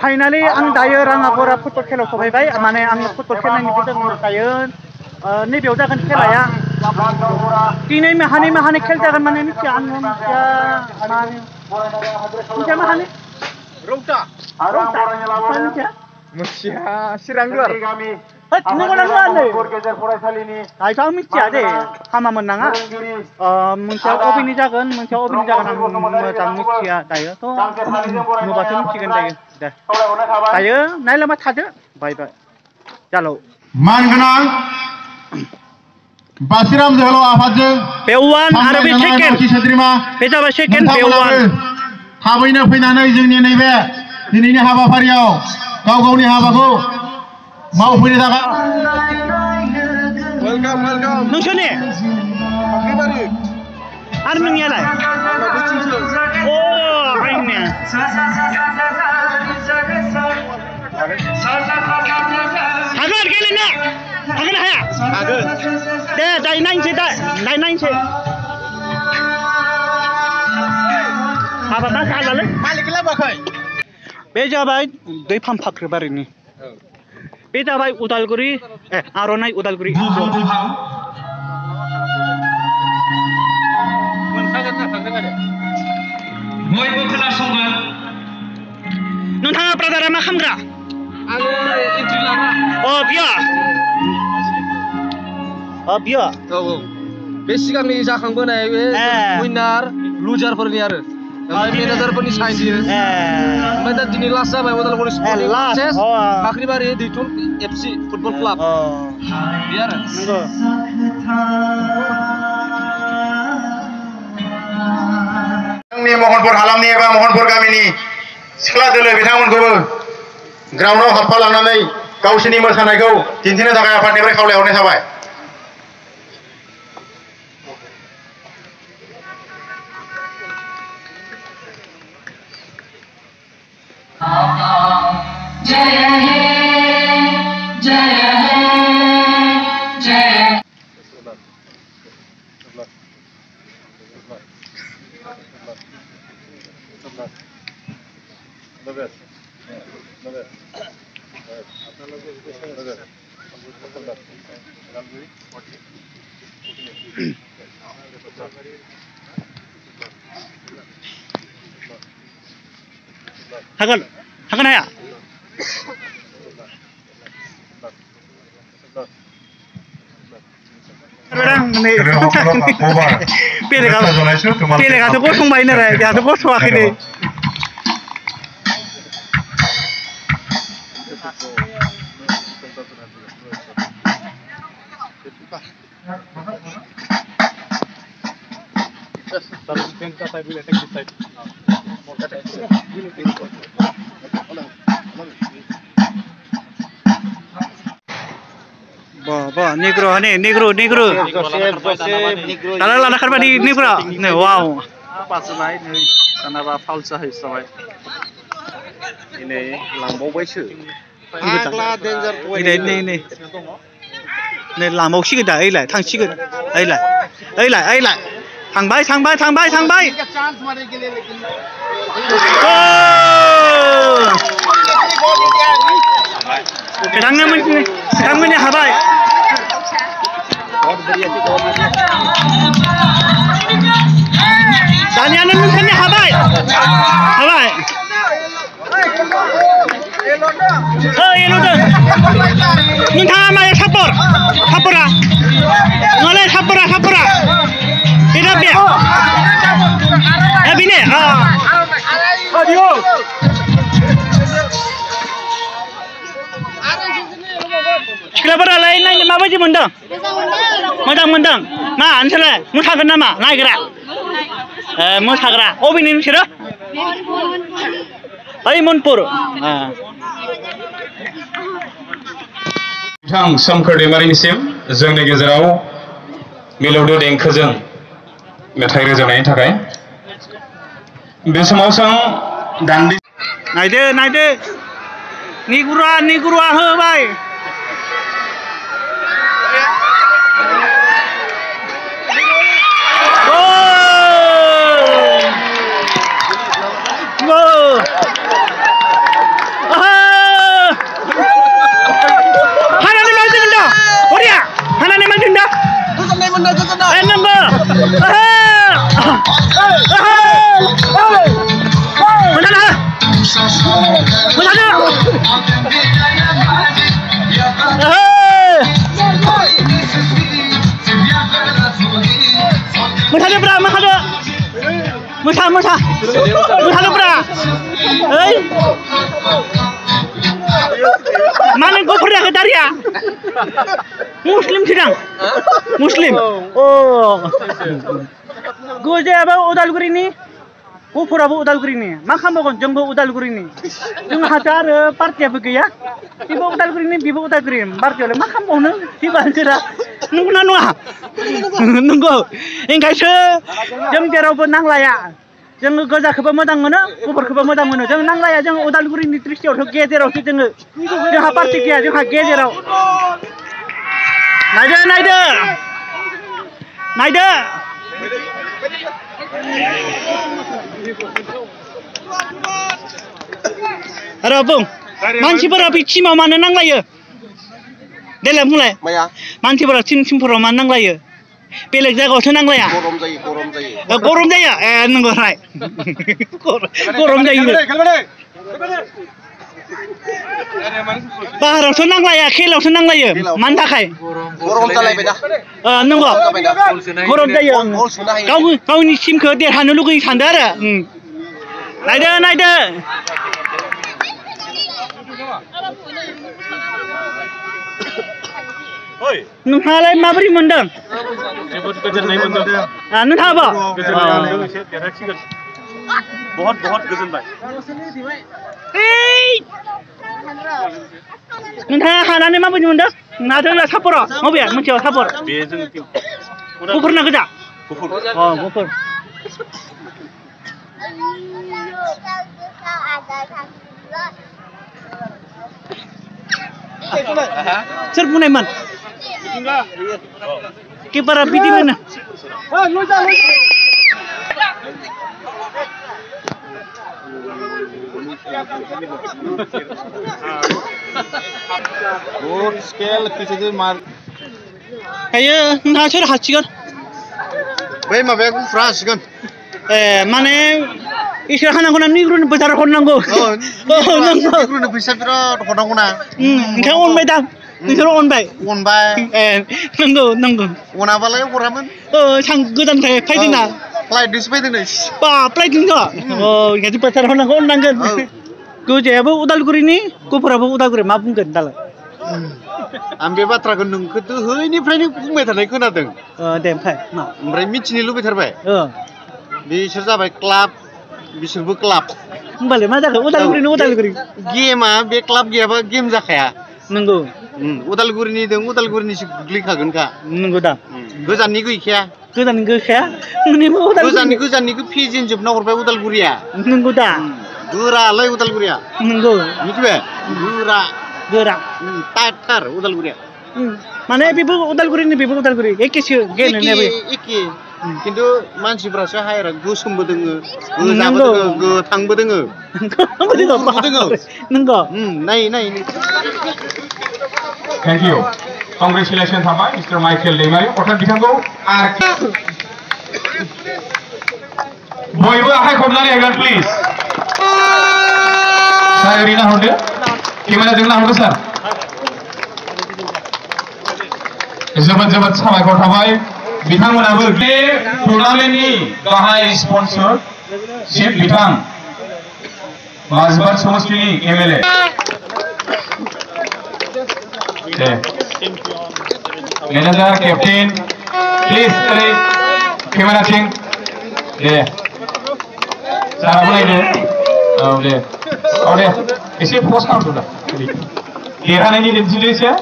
Finally आं दायो Rangapara football खेलायाव सफैबाय माने आं फुटबल खेलानि बिदिनो दायो नैबेयाव जागोन खेलाया दिनै माहानि खेल जागोन माने मिथिया आङो मिथिया माहानि रौता मिथिया चिरांगोर नंगौना नङा नै आं मिथिया दे हामामोन नाङा मोनसेयाव अबेनि जागोन आं मोजां मिथिया दायो थ' नुबासो मिथिगोन दायो दे दायो नायलांबाय थादो बाय जालौ मानगोनां बासिराम जोहोलाव आफादजों बेवान आरो बे सेकेन्ड बे जाबाय सेकेन्ड बेवान थाबैनो फैनानै जोंनि नैबे दिनैनि हाबाफारियाव गाव गावनि हाबाखौ मावफैनो थाखाय नोंसोरनि आरो नोंनियालाय अ आंनिया हागोन गेलेनो हागोन हाया हागोन दे दाय नायनोसै हाबाना सालालै मालिक लाबोआखै बे जाबाय दै फाख्रिबारिनि बे जाबाय उदालगुरि आर'नाइ उदालगुरि बयबो खोनासंगोन नोंथाङा ब्रादारा मा खामग्रा आङो एन्ट्रि लाग्रा बियो औ बे सिगांनि जाखांबोनाय बे उइनार लुजारफोरनि आरो मेनेजारफोरनि साइन होयो ओमफ्राय दा दिनै लास्ट जाबाय उदालगुरि स्पर्टिं चेस फाख्रिबारि दैथुन एफसि फुटबल क्लाब बे आरो नंगौ जोंनि महनपुर हालामनि एबा महनपुर गामिनि सिख्ला दोलो बिथांमोनखौबो ग्राउन्डआव हाबफालांनानै गावसोरनि मोसानायखौ दिन्थिनो थाखाय आफादनिफ्राय खावलायहरनाय थाबाय हागोन हाया बेलेगाथ' गसंबाय नालाय जोंहाथ' गस'वाखै नै negro लाना खारबाय negro वाव पासनाय नै दानाबा फाउल जाहैबाय दिनै लांबावबायसो आग्ला डेन्जार नै लांबावसिगोन दा ओइलाय थांसिगोन ओइलाय थांबाय बिथांमोननि हाबाय दानियानो नोंसोरनि हाबाय नोंथाङा माया सापरा नङालै सापरा बेनो बेनो सिख्लाफोरालाय नायनो माबायदि मोनदों मोजां मोनदों मा नोंसोरलाय मोसागोन नामा नायग्रा मोसाग्रा अबेनि नोंसोरो ओइ मनपुर बिथां सोमखोर दैमारिनिसिम जोंनि गेजेराव मिलौदो देंखोजों मेथाइ रोजाबनायनि थाखाय बे समाव जों दान्दि नायदो निगुरा होबाय Mosadı bra, mosadı. Mosadı bra. Hey. Mana gofurnya ke Daria? Muslim sedang. Muslim. Oh. Gue apa Udalguri ini? Gofuraबो Udalguriनि. मा खालामबावगोन जोंबो Udalguriनि. जों हाजार पार्टियाबो गैया. बिबो Udalguriनि, बिबो Udalguriनि. पार्टियावलाय मा खालामबावनो? बिबारफोरा नंगौना नङा? नंगौ. ओंखायसो जों जेरावबो नांलाया. जोङो गोजाखौबो मोजां मोनो, गुफुरखौबो मोजां मोनो. जों नांलाया, जों Udalguriनि दृष्टियावथ' गेजेरावसो जोङो. जोंहा पार्टि गैया, जोंहा गेजेराव. नायदो. Aduh, Bung. Manusia tim mana nanglayo? Delah mulai. Manusia tim mana nanglayo? Pelek jago senang lah ya. Korom jaya. Nunggu rai. Korom jaya. Bahar senang lah ya, kilo senang lah ya. Mantap kai. Korom talai beda. Nunggu. Korom jaya. Kau ni tim ke dia hanu lugu sandar. Naida. नोंथाङालाय माबोरै मोनदों? जोबोद गोजोननाय मोनदों। नोंथाङाबो? देरहासिगोन। बहुत गोजोनबाय। नोंथाङा हानानै माबायदि मोनदों? नाथाय सापर मबेया मोनसेयाव सापर। बे जोंनि टिम। गुफुर ना गोजा? गुफुर। गुफुर। Sir Punaiman. Kipara piti mana? Good scale किसी मार। Ayo, nggak sih hasilkan. Baik, mabek frasikan. Mana istilahnya nanggu nigrun besar nanggu. Nanggu. Nigrun besar pira konang-konang. Enggak on bay dang. Nisro on bay. Nanggu. Ona balai kuraman. Sang godan tay faidina. Flight dispaidina. Flight dingo. Jadi besar nanggu on nanggu. Gue jawab Udalguri ini, gue berapa Udalguri mabung gendal. Ambil batrakan nunggu tu, ini frame kumai tadi kena deng. Dempai. Mereka micin lu betul bay. Bisa sampai klub, bisa bu klub. Balik mana ke Udalguri. Game be klub game zakaya. Nunggu. Udalguri ni sih klik agen ka. Nunggu dah. Gozan ni gue kia. Gozan ni gue pijin jub na korban Udalguri ya. Nunggu dah. Gura lagi Udalguri ya. Nunggu. Gitu be. Gura. Tatar Udalguri ya. Mana people Udalguri ni people Udalguri. Eki sih gen ni apa? Eki. Kintu mansi berasa hire gusum bedenge. Gusam bedenge. Gutang bedenge. Nunggu. Nai. Thank you. Congratulations थाबाय Mr. Michael दैमारि अर्थात बिथांखौ बयबो आखाइ खबनानै होगोन please सार ओरैनो हरदो केमेराजों नाहरदो सार जोबोद साबायखर थाबाय बिथांमोनाबो बे टुर्नामेन्टनि गाहाय स्पन्सर चिफ बिथां माजबाद समष्टिनि MLA Manager, captain, please camera thing. Cara apa ini? Isi post out sudah. Kira ini di sini ya?